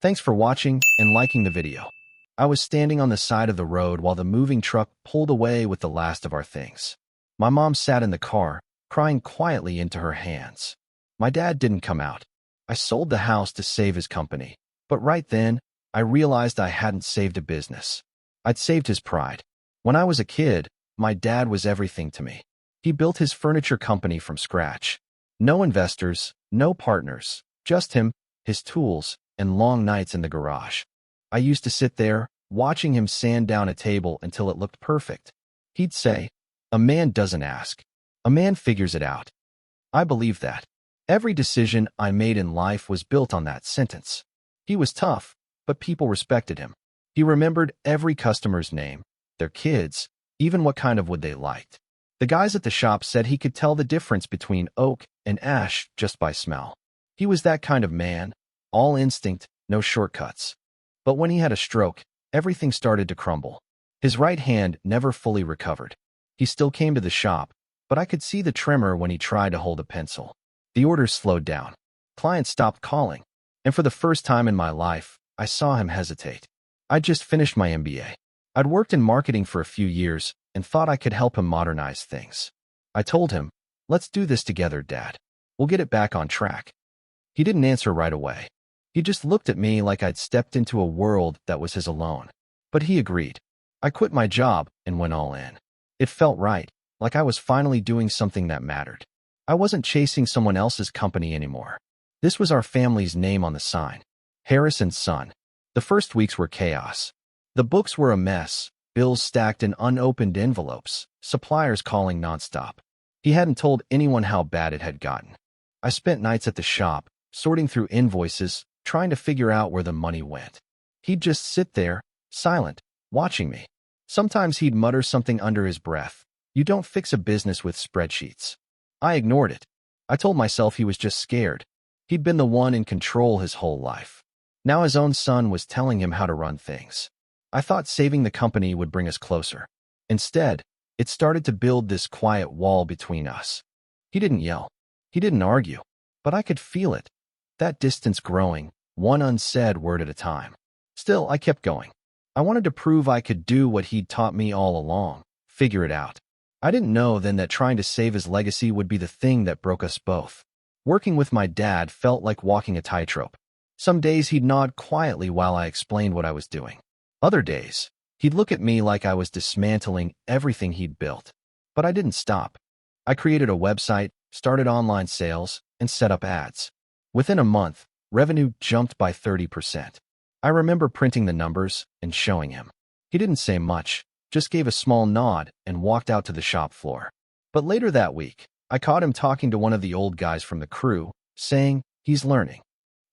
Thanks for watching and liking the video. I was standing on the side of the road while the moving truck pulled away with the last of our things. My mom sat in the car, crying quietly into her hands. My dad didn't come out. I sold the house to save his company. But right then, I realized I hadn't saved a business. I'd saved his pride. When I was a kid, my dad was everything to me. He built his furniture company from scratch. No investors, no partners, just him, his tools, and long nights in the garage. I used to sit there, watching him sand down a table until it looked perfect. He'd say, "A man doesn't ask. A man figures it out." I believed that. Every decision I made in life was built on that sentence. He was tough, but people respected him. He remembered every customer's name, their kids, even what kind of wood they liked. The guys at the shop said he could tell the difference between oak and ash just by smell. He was that kind of man, all instinct, no shortcuts. But when he had a stroke, everything started to crumble. His right hand never fully recovered. He still came to the shop, but I could see the tremor when he tried to hold a pencil. The orders slowed down. Clients stopped calling. And for the first time in my life, I saw him hesitate. I'd just finished my MBA. I'd worked in marketing for a few years and thought I could help him modernize things. I told him, "Let's do this together, Dad. We'll get it back on track." He didn't answer right away. He just looked at me like I'd stepped into a world that was his alone. But he agreed. I quit my job and went all in. It felt right, like I was finally doing something that mattered. I wasn't chasing someone else's company anymore. This was our family's name on the sign. Harris and Son. The first weeks were chaos. The books were a mess, bills stacked in unopened envelopes, suppliers calling nonstop. He hadn't told anyone how bad it had gotten. I spent nights at the shop, sorting through invoices, trying to figure out where the money went. He'd just sit there, silent, watching me. Sometimes he'd mutter something under his breath. "You don't fix a business with spreadsheets." I ignored it. I told myself he was just scared. He'd been the one in control his whole life. Now his own son was telling him how to run things. I thought saving the company would bring us closer. Instead, it started to build this quiet wall between us. He didn't yell. He didn't argue. But I could feel it. That distance growing, one unsaid word at a time. Still, I kept going. I wanted to prove I could do what he'd taught me all along, figure it out. I didn't know then that trying to save his legacy would be the thing that broke us both. Working with my dad felt like walking a tightrope. Some days he'd nod quietly while I explained what I was doing. Other days, he'd look at me like I was dismantling everything he'd built. But I didn't stop. I created a website, started online sales, and set up ads. Within a month, revenue jumped by 30%. I remember printing the numbers and showing him. He didn't say much, just gave a small nod and walked out to the shop floor. But later that week, I caught him talking to one of the old guys from the crew, saying, "He's learning."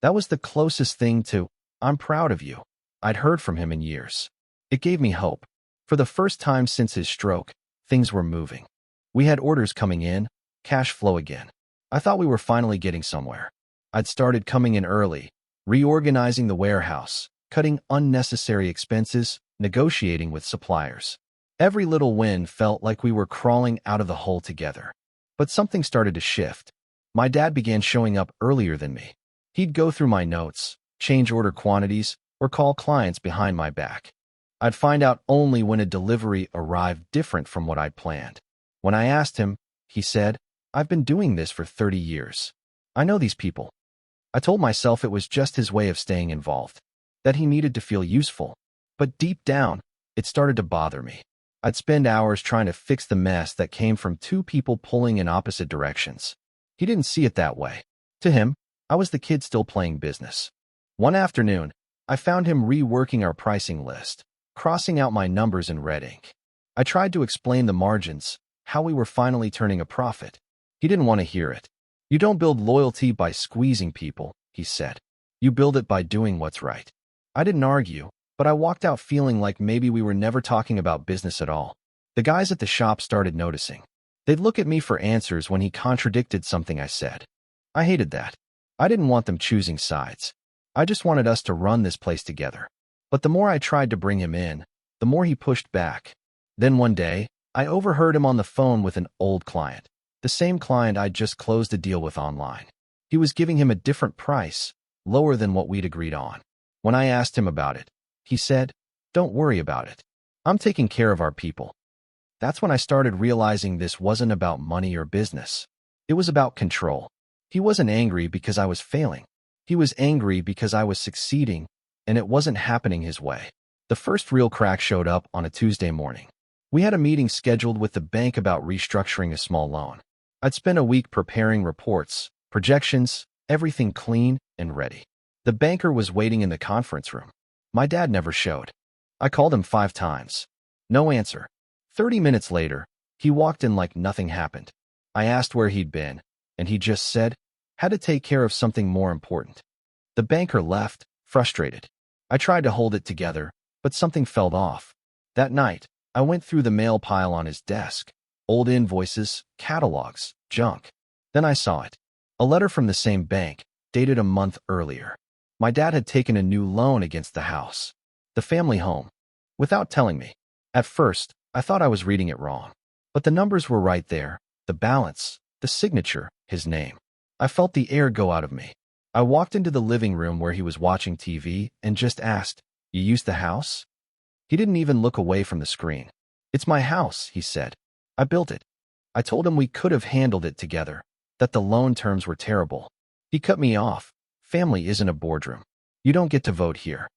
That was the closest thing to, "I'm proud of you," I'd heard from him in years. It gave me hope. For the first time since his stroke, things were moving. We had orders coming in, cash flow again. I thought we were finally getting somewhere. I'd started coming in early, reorganizing the warehouse, cutting unnecessary expenses, negotiating with suppliers. Every little win felt like we were crawling out of the hole together. But something started to shift. My dad began showing up earlier than me. He'd go through my notes, change order quantities, or call clients behind my back. I'd find out only when a delivery arrived different from what I'd planned. When I asked him, he said, "I've been doing this for 30 years. I know these people." I told myself it was just his way of staying involved, that he needed to feel useful. But deep down, it started to bother me. I'd spend hours trying to fix the mess that came from two people pulling in opposite directions. He didn't see it that way. To him, I was the kid still playing business. One afternoon, I found him reworking our pricing list, crossing out my numbers in red ink. I tried to explain the margins, how we were finally turning a profit. He didn't want to hear it. "You don't build loyalty by squeezing people," he said. "You build it by doing what's right." I didn't argue, but I walked out feeling like maybe we were never talking about business at all. The guys at the shop started noticing. They'd look at me for answers when he contradicted something I said. I hated that. I didn't want them choosing sides. I just wanted us to run this place together. But the more I tried to bring him in, the more he pushed back. Then one day, I overheard him on the phone with an old client, the same client I'd just closed a deal with online. He was giving him a different price, lower than what we'd agreed on. When I asked him about it, he said, "Don't worry about it. I'm taking care of our people." That's when I started realizing this wasn't about money or business. It was about control. He wasn't angry because I was failing. He was angry because I was succeeding, and it wasn't happening his way. The first real crack showed up on a Tuesday morning. We had a meeting scheduled with the bank about restructuring a small loan. I'd spent a week preparing reports, projections, everything clean and ready. The banker was waiting in the conference room. My dad never showed. I called him 5 times. No answer. 30 minutes later, he walked in like nothing happened. I asked where he'd been, and he just said, "Had to take care of something more important." The banker left, frustrated. I tried to hold it together, but something fell off. That night, I went through the mail pile on his desk. Old invoices, catalogs, junk. Then I saw it. A letter from the same bank, dated a month earlier. My dad had taken a new loan against the house, the family home, without telling me. At first, I thought I was reading it wrong. But the numbers were right there, the balance, the signature, his name. I felt the air go out of me. I walked into the living room where he was watching TV and just asked, "You used the house?" He didn't even look away from the screen. "It's my house," he said. "I built it." I told him we could have handled it together, that the loan terms were terrible. He cut me off. "Family isn't a boardroom. You don't get to vote here."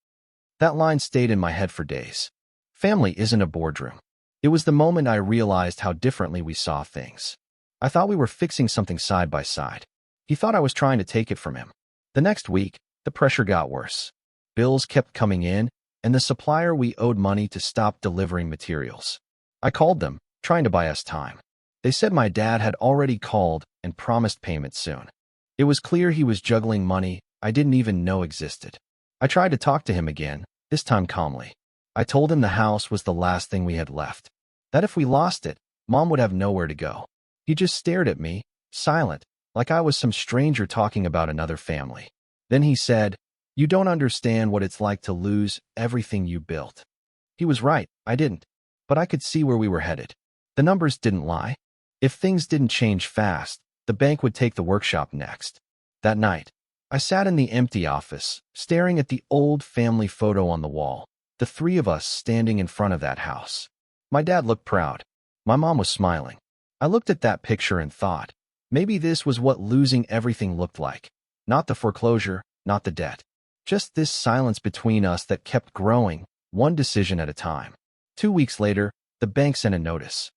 That line stayed in my head for days. Family isn't a boardroom. It was the moment I realized how differently we saw things. I thought we were fixing something side by side. He thought I was trying to take it from him. The next week, the pressure got worse. Bills kept coming in, and the supplier we owed money to stopped delivering materials. I called them, trying to buy us time. They said my dad had already called and promised payment soon. It was clear he was juggling money I didn't even know existed. I tried to talk to him again, this time calmly. I told him the house was the last thing we had left, that if we lost it, Mom would have nowhere to go. He just stared at me, silent, like I was some stranger talking about another family. Then he said, "You don't understand what it's like to lose everything you built." He was right, I didn't. But I could see where we were headed. The numbers didn't lie. If things didn't change fast, the bank would take the workshop next. That night, I sat in the empty office, staring at the old family photo on the wall, the 3 of us standing in front of that house. My dad looked proud. My mom was smiling. I looked at that picture and thought, maybe this was what losing everything looked like. Not the foreclosure, not the debt. Just this silence between us that kept growing, one decision at a time. 2 weeks later, the bank sent a notice.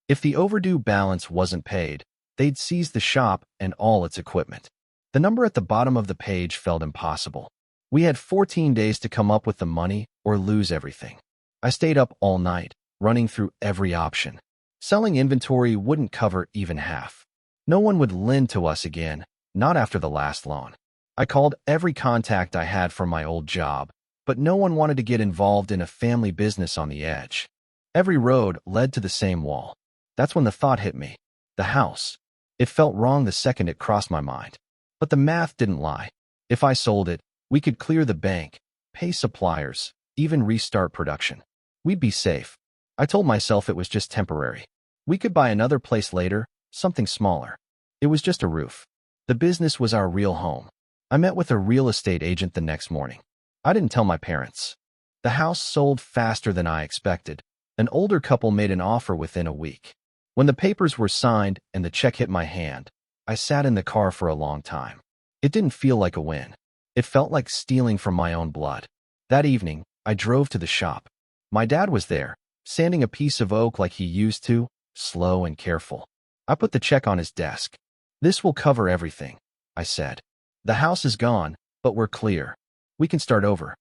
If the overdue balance wasn't paid, they'd seize the shop and all its equipment. The number at the bottom of the page felt impossible. We had 14 days to come up with the money or lose everything. I stayed up all night, running through every option. Selling inventory wouldn't cover even half. No one would lend to us again, not after the last loan. I called every contact I had from my old job, but no one wanted to get involved in a family business on the edge. Every road led to the same wall. That's when the thought hit me. The house. It felt wrong the second it crossed my mind. But the math didn't lie. If I sold it, we could clear the bank, pay suppliers, even restart production. We'd be safe. I told myself it was just temporary. We could buy another place later, something smaller. It was just a roof. The business was our real home. I met with a real estate agent the next morning. I didn't tell my parents. The house sold faster than I expected. An older couple made an offer within a week. When the papers were signed and the check hit my hand, I sat in the car for a long time. It didn't feel like a win. It felt like stealing from my own blood. That evening, I drove to the shop. My dad was there, sanding a piece of oak like he used to, slow and careful. I put the check on his desk. "This will cover everything," I said. "The house is gone, but we're clear. We can start over."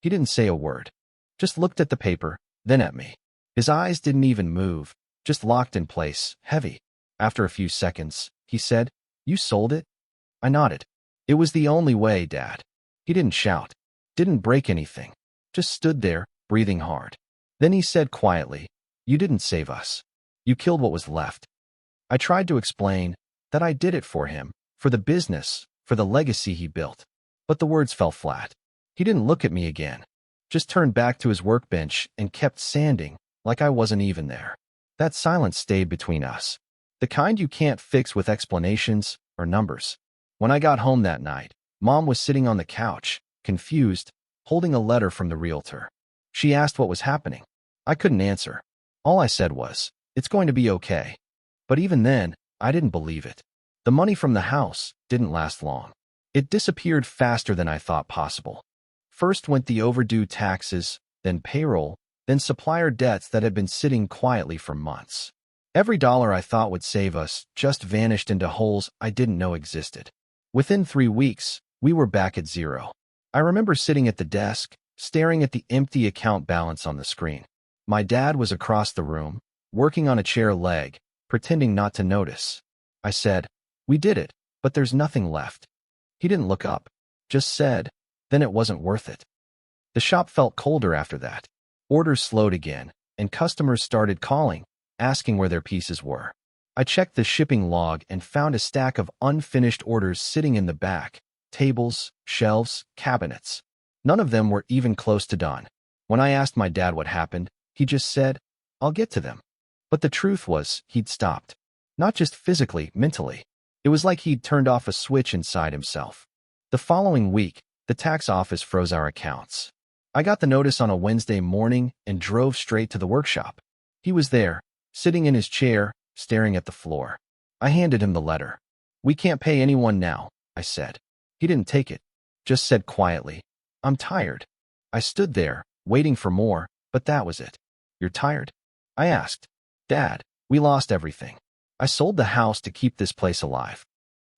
He didn't say a word, just looked at the paper, then at me. His eyes didn't even move, just locked in place, heavy. After a few seconds, he said, "You sold it?" I nodded. "It was the only way, Dad." He didn't shout, didn't break anything, just stood there, breathing hard. Then he said quietly, "You didn't save us. You killed what was left." I tried to explain that I did it for him, for the business, for the legacy he built. But the words fell flat. He didn't look at me again, just turned back to his workbench and kept sanding, like I wasn't even there. That silence stayed between us, the kind you can't fix with explanations or numbers. When I got home that night, Mom was sitting on the couch, confused, holding a letter from the realtor. She asked what was happening. I couldn't answer. All I said was, "It's going to be okay." But even then, I didn't believe it. The money from the house didn't last long. It disappeared faster than I thought possible. First went the overdue taxes, then payroll, then supplier debts that had been sitting quietly for months. Every dollar I thought would save us just vanished into holes I didn't know existed. Within 3 weeks, we were back at zero. I remember sitting at the desk, staring at the empty account balance on the screen. My dad was across the room, working on a chair leg, pretending not to notice. I said, "We did it, but there's nothing left." He didn't look up, just said, "Then it wasn't worth it." The shop felt colder after that. Orders slowed again, and customers started calling, asking where their pieces were. I checked the shipping log and found a stack of unfinished orders sitting in the back: tables, shelves, cabinets. None of them were even close to done. When I asked my dad what happened, he just said, "I'll get to them." But the truth was, he'd stopped. Not just physically, mentally. It was like he'd turned off a switch inside himself. The following week, the tax office froze our accounts. I got the notice on a Wednesday morning and drove straight to the workshop. He was there, sitting in his chair, staring at the floor. I handed him the letter. "We can't pay anyone now," I said. He didn't take it, just said quietly, "I'm tired." I stood there, waiting for more, but that was it. "You're tired?" I asked. "Dad, we lost everything. I sold the house to keep this place alive."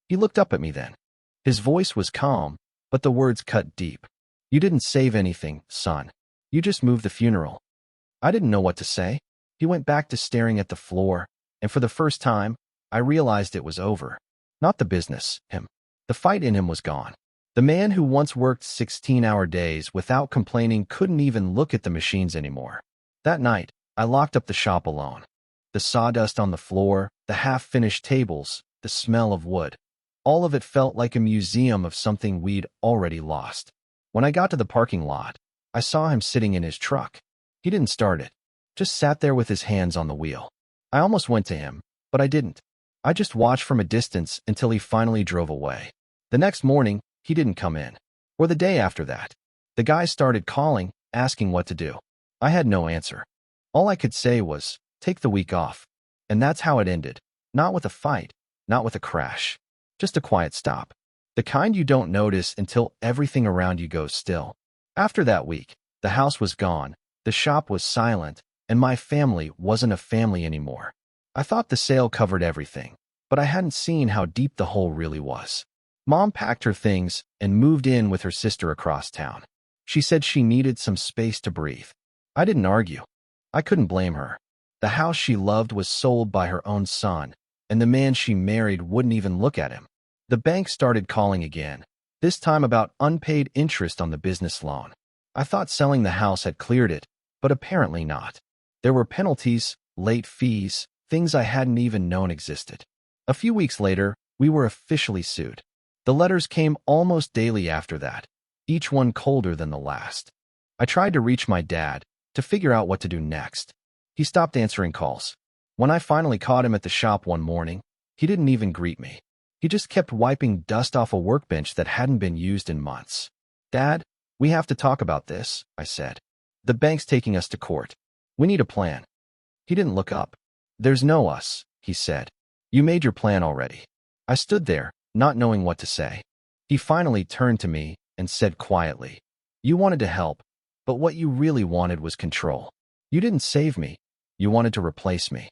He looked up at me then. His voice was calm, but the words cut deep. "You didn't save anything, son. You just moved the funeral." I didn't know what to say. He went back to staring at the floor, and for the first time, I realized it was over. Not the business, him. The fight in him was gone. The man who once worked 16-hour days without complaining couldn't even look at the machines anymore. That night, I locked up the shop alone. The sawdust on the floor, the half-finished tables, the smell of wood. All of it felt like a museum of something we'd already lost. When I got to the parking lot, I saw him sitting in his truck. He didn't start it, just sat there with his hands on the wheel. I almost went to him, but I didn't. I just watched from a distance until he finally drove away. The next morning, he didn't come in. Or the day after that. The guys started calling, asking what to do. I had no answer. All I could say was, "Take the week off." And that's how it ended. Not with a fight, not with a crash. Just a quiet stop. The kind you don't notice until everything around you goes still. After that week, the house was gone, the shop was silent, and my family wasn't a family anymore. I thought the sale covered everything, but I hadn't seen how deep the hole really was. Mom packed her things and moved in with her sister across town. She said she needed some space to breathe. I didn't argue. I couldn't blame her. The house she loved was sold by her own son, and the man she married wouldn't even look at him. The bank started calling again, this time about unpaid interest on the business loan. I thought selling the house had cleared it, but apparently not. There were penalties, late fees, things I hadn't even known existed. A few weeks later, we were officially sued. The letters came almost daily after that, each one colder than the last. I tried to reach my dad, to figure out what to do next. He stopped answering calls. When I finally caught him at the shop one morning, he didn't even greet me. He just kept wiping dust off a workbench that hadn't been used in months. "Dad, we have to talk about this," I said. "The bank's taking us to court. We need a plan." He didn't look up. "There's no us," he said. "You made your plan already." I stood there, not knowing what to say. He finally turned to me and said quietly, "You wanted to help, but what you really wanted was control. You didn't save me. You wanted to replace me."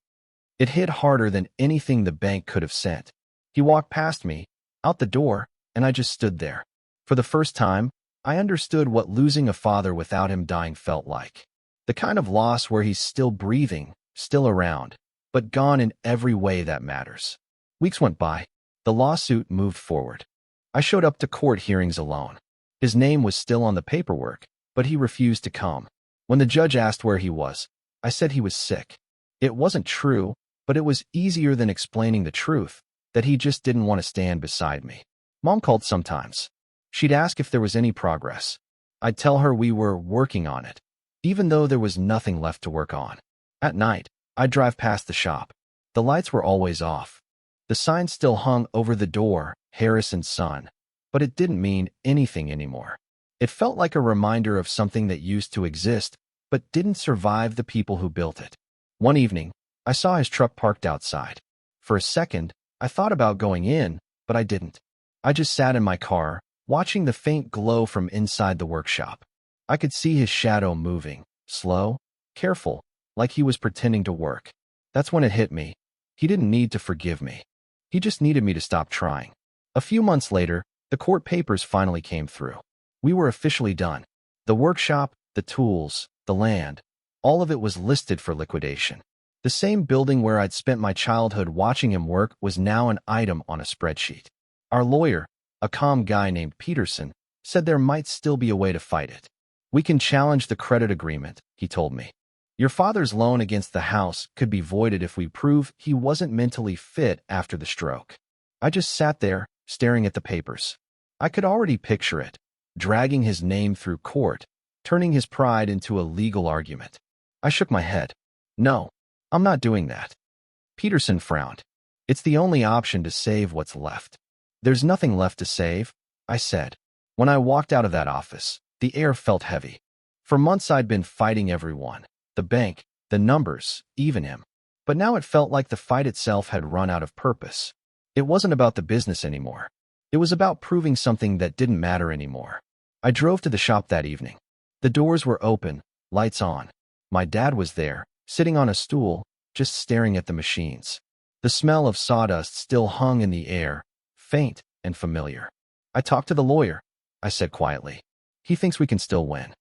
It hit harder than anything the bank could have sent. He walked past me, out the door, and I just stood there. For the first time, I understood what losing a father without him dying felt like. The kind of loss where he's still breathing, still around, but gone in every way that matters. Weeks went by. The lawsuit moved forward. I showed up to court hearings alone. His name was still on the paperwork, but he refused to come. When the judge asked where he was, I said he was sick. It wasn't true, but it was easier than explaining the truth, that he just didn't want to stand beside me. Mom called sometimes. She'd ask if there was any progress. I'd tell her we were working on it, even though there was nothing left to work on. At night, I'd drive past the shop. The lights were always off. The sign still hung over the door, Harris and Son, but it didn't mean anything anymore. It felt like a reminder of something that used to exist, but didn't survive the people who built it. One evening, I saw his truck parked outside. For a second, I thought about going in, but I didn't. I just sat in my car, watching the faint glow from inside the workshop. I could see his shadow moving, slow, careful, like he was pretending to work. That's when it hit me. He didn't need to forgive me. He just needed me to stop trying. A few months later, the court papers finally came through. We were officially done. The workshop, the tools, the land, all of it was listed for liquidation. The same building where I'd spent my childhood watching him work was now an item on a spreadsheet. Our lawyer, a calm guy named Peterson, said there might still be a way to fight it. We can challenge the credit agreement, he told me. Your father's loan against the house could be voided if we prove he wasn't mentally fit after the stroke. I just sat there, staring at the papers. I could already picture it, dragging his name through court, turning his pride into a legal argument. I shook my head. No, I'm not doing that. Peterson frowned. It's the only option to save what's left. There's nothing left to save, I said. When I walked out of that office, the air felt heavy. For months I'd been fighting everyone. The bank, the numbers, even him. But now it felt like the fight itself had run out of purpose. It wasn't about the business anymore. It was about proving something that didn't matter anymore. I drove to the shop that evening. The doors were open, lights on. My dad was there, sitting on a stool, just staring at the machines. The smell of sawdust still hung in the air, faint and familiar. I talked to the lawyer, I said quietly. He thinks we can still win.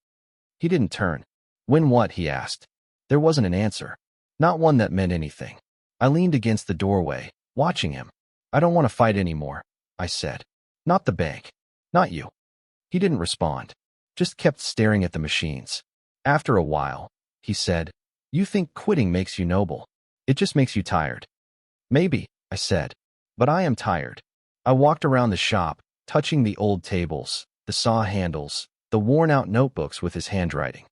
He didn't turn. Win what? He asked. There wasn't an answer. Not one that meant anything. I leaned against the doorway, watching him. I don't want to fight anymore, I said. Not the bank. Not you. He didn't respond. Just kept staring at the machines. After a while, he said, You think quitting makes you noble. It just makes you tired. Maybe, I said. But I am tired. I walked around the shop, touching the old tables, the saw handles, the worn-out notebooks with his handwriting.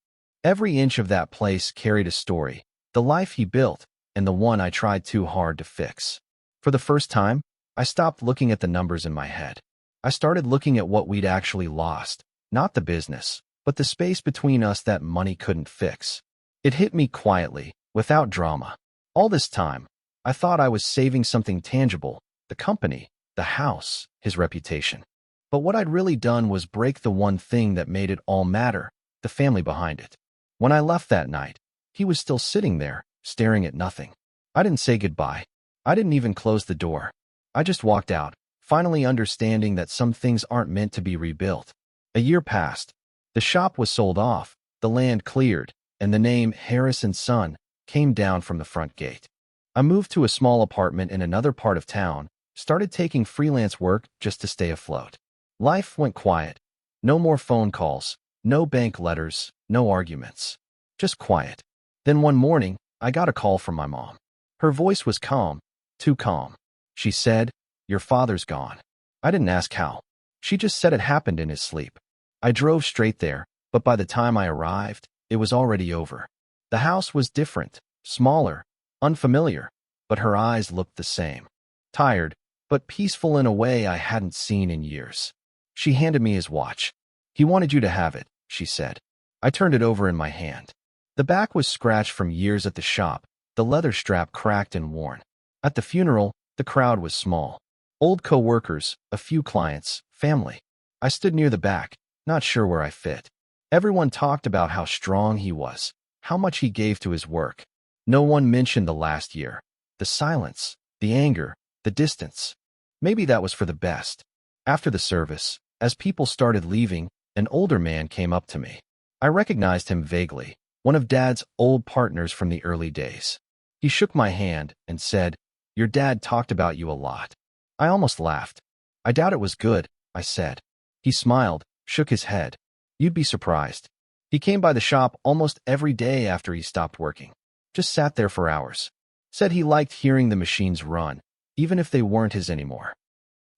Every inch of that place carried a story, the life he built, and the one I tried too hard to fix. For the first time, I stopped looking at the numbers in my head. I started looking at what we'd actually lost, not the business, but the space between us that money couldn't fix. It hit me quietly, without drama. All this time, I thought I was saving something tangible, the company, the house, his reputation. But what I'd really done was break the one thing that made it all matter, the family behind it. When I left that night, he was still sitting there, staring at nothing. I didn't say goodbye. I didn't even close the door. I just walked out, finally understanding that some things aren't meant to be rebuilt. A year passed. The shop was sold off, the land cleared, and the name Harris & Son came down from the front gate. I moved to a small apartment in another part of town, started taking freelance work just to stay afloat. Life went quiet. No more phone calls, no bank letters, no arguments. Just quiet. Then one morning, I got a call from my mom. Her voice was calm, too calm. She said, Your father's gone. I didn't ask how. She just said it happened in his sleep. I drove straight there, but by the time I arrived, it was already over. The house was different, smaller, unfamiliar, but her eyes looked the same. Tired, but peaceful in a way I hadn't seen in years. She handed me his watch. He wanted you to have it, she said. I turned it over in my hand. The back was scratched from years at the shop, the leather strap cracked and worn. At the funeral, the crowd was small. Old co-workers, a few clients, family. I stood near the back, not sure where I fit. Everyone talked about how strong he was, how much he gave to his work. No one mentioned the last year. The silence, the anger, the distance. Maybe that was for the best. After the service, as people started leaving, an older man came up to me. I recognized him vaguely, one of Dad's old partners from the early days. He shook my hand and said, Your dad talked about you a lot. I almost laughed. I doubt it was good, I said. He smiled, shook his head. You'd be surprised. He came by the shop almost every day after he stopped working. Just sat there for hours. Said he liked hearing the machines run, even if they weren't his anymore.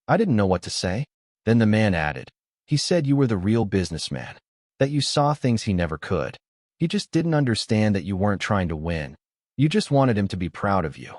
I didn't know what to say. Then the man added, He said you were the real businessman, that you saw things he never could. He just didn't understand that you weren't trying to win. You just wanted him to be proud of you.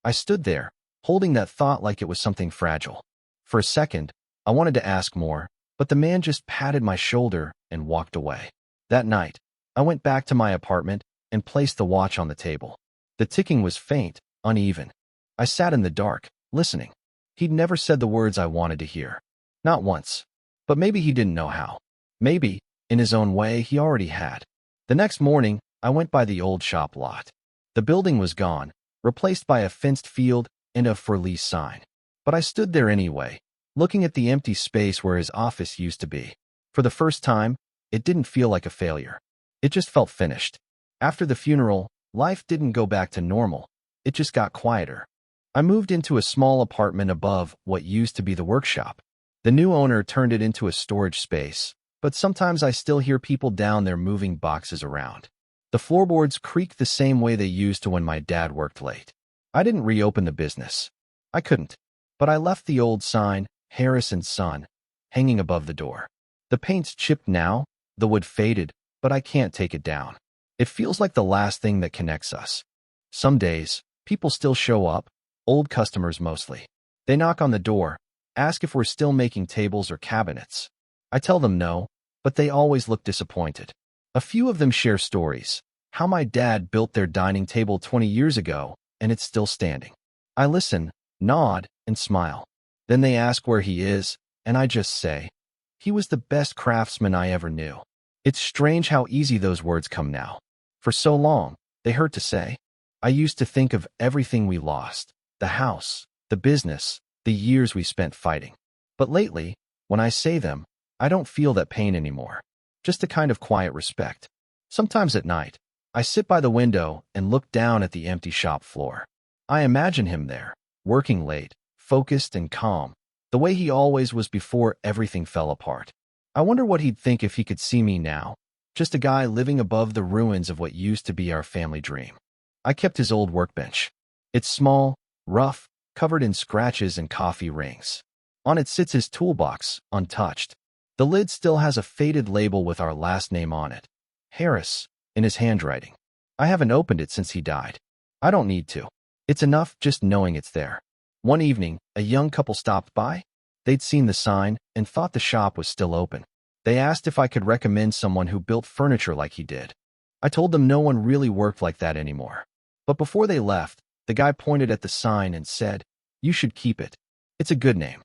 I stood there, holding that thought like it was something fragile. For a second, I wanted to ask more, But the man just patted my shoulder and walked away. That night, I went back to my apartment and placed the watch on the table. The ticking was faint, uneven. I sat in the dark, listening. He'd never said the words I wanted to hear. Not once. But maybe he didn't know how. Maybe, in his own way, he already had. The next morning, I went by the old shop lot. The building was gone, replaced by a fenced field and a for lease sign. But I stood there anyway, looking at the empty space where his office used to be. For the first time, it didn't feel like a failure. It just felt finished. After the funeral, life didn't go back to normal. It just got quieter. I moved into a small apartment above what used to be the workshop. The new owner turned it into a storage space, but sometimes I still hear people down there moving boxes around. The floorboards creak the same way they used to when my dad worked late. I didn't reopen the business. I couldn't. But I left the old sign, Harris & Son, hanging above the door. The paint's chipped now, the wood faded, but I can't take it down. It feels like the last thing that connects us. Some days, people still show up, old customers mostly. They knock on the door, ask if we're still making tables or cabinets. I tell them no, but they always look disappointed. A few of them share stories, how my dad built their dining table 20 years ago, and it's still standing. I listen, nod, and smile. Then they ask where he is, and I just say, he was the best craftsman I ever knew. It's strange how easy those words come now. For so long, they hurt to say. I used to think of everything we lost, the house, the business, the years we spent fighting. But lately, when I say them, I don't feel that pain anymore. Just a kind of quiet respect. Sometimes at night, I sit by the window and look down at the empty shop floor. I imagine him there, working late, focused and calm, the way he always was before everything fell apart. I wonder what he'd think if he could see me now, just a guy living above the ruins of what used to be our family dream. I kept his old workbench. It's small, rough, covered in scratches and coffee rings. On it sits his toolbox, untouched. The lid still has a faded label with our last name on it, Harris, in his handwriting. I haven't opened it since he died. I don't need to. It's enough just knowing it's there. One evening, a young couple stopped by. They'd seen the sign and thought the shop was still open. They asked if I could recommend someone who built furniture like he did. I told them no one really worked like that anymore. But before they left, the guy pointed at the sign and said, "You should keep it. It's a good name."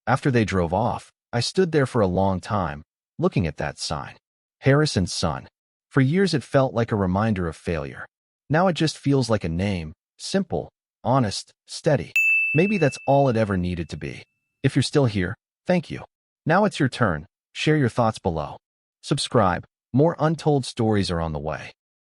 After they drove off, I stood there for a long time, looking at that sign. Harris & Son. For years it felt like a reminder of failure. Now it just feels like a name, simple, honest, steady. Maybe that's all it ever needed to be. If you're still here, thank you. Now it's your turn. Share your thoughts below. Subscribe. More untold stories are on the way.